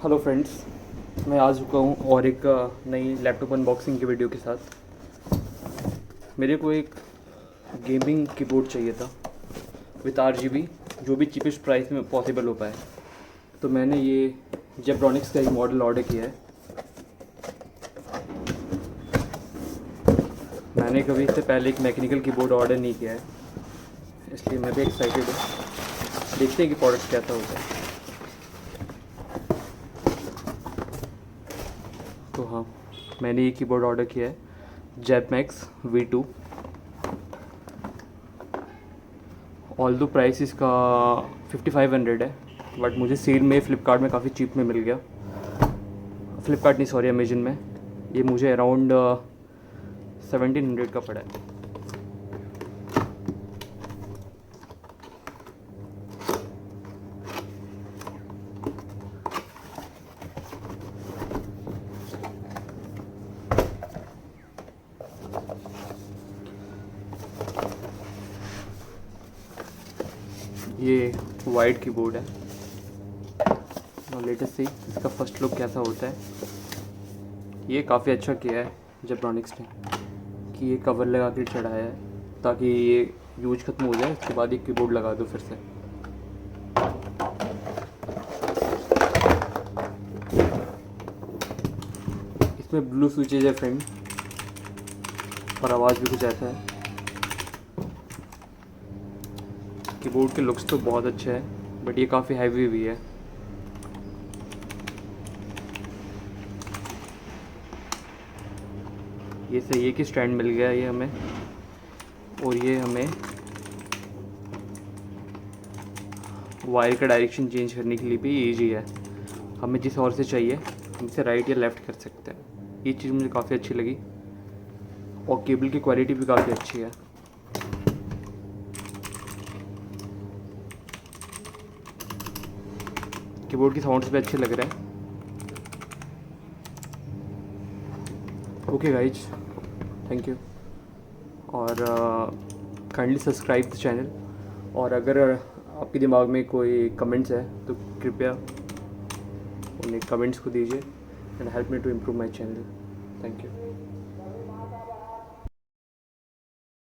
Hello friends, मैं आ चुका हूँ और एक नई लैपटॉप अनबॉक्सिंग की वीडियो के साथ। मेरे को एक गेमिंग कीबोर्ड चाहिए था विथ RGB, जो भी चीपेस्ट प्राइस में पॉसिबल हो पाए। तो मैंने ये जेब्रॉनिक्स का एक मॉडल ऑर्डर किया है। मैंने कभी इससे पहले एक मैकेनिकल कीबोर्ड ऑर्डर नहीं किया है, इसलिए मैं भी एक्साइटेड हूँ। देखते हैं कि प्रोडक्ट कैसा होता है। तो हाँ, मैंने ये कीबोर्ड ऑर्डर किया है, जेबमैक्स V2। ऑल दो प्राइस इसका 5500 है, बट मुझे सेल में फ़्लिपकार्ट में काफ़ी चीप में मिल गया। फ़्लिपकार्ट नहीं, सॉरी, अमेजन में। ये मुझे अराउंड 1700 का पड़ा है। ये वाइट कीबोर्ड है और लेटेस्ट से इसका फर्स्ट लुक कैसा होता है। ये काफ़ी अच्छा किया है जेब्रॉनिक्स ने कि ये कवर लगा के चढ़ाया है ताकि ये यूज खत्म हो जाए, उसके बाद एक कीबोर्ड लगा दो फिर से। इसमें ब्लू स्विचेज है फ्रेंड, और आवाज़ भी कुछ ऐसा है। कीबोर्ड के लुक्स तो बहुत अच्छे हैं, बट ये काफ़ी हैवी भी है। ये सही है कि स्टैंड मिल गया ये हमें, और ये हमें वायर का डायरेक्शन चेंज करने के लिए भी ईजी है। हमें जिस और से चाहिए हम इसे राइट या लेफ़्ट कर सकते हैं। ये चीज़ मुझे काफ़ी अच्छी लगी, और केबल की क्वालिटी भी काफ़ी अच्छी है। कीबोर्ड की साउंड्स भी अच्छे लग रहे हैं। ओके गाइज, थैंक यू, और काइंडली सब्सक्राइब द चैनल। और अगर आपके दिमाग में कोई कमेंट्स है तो कृपया उन्हें कमेंट्स को दीजिए and help me to improve my channel. Thank you.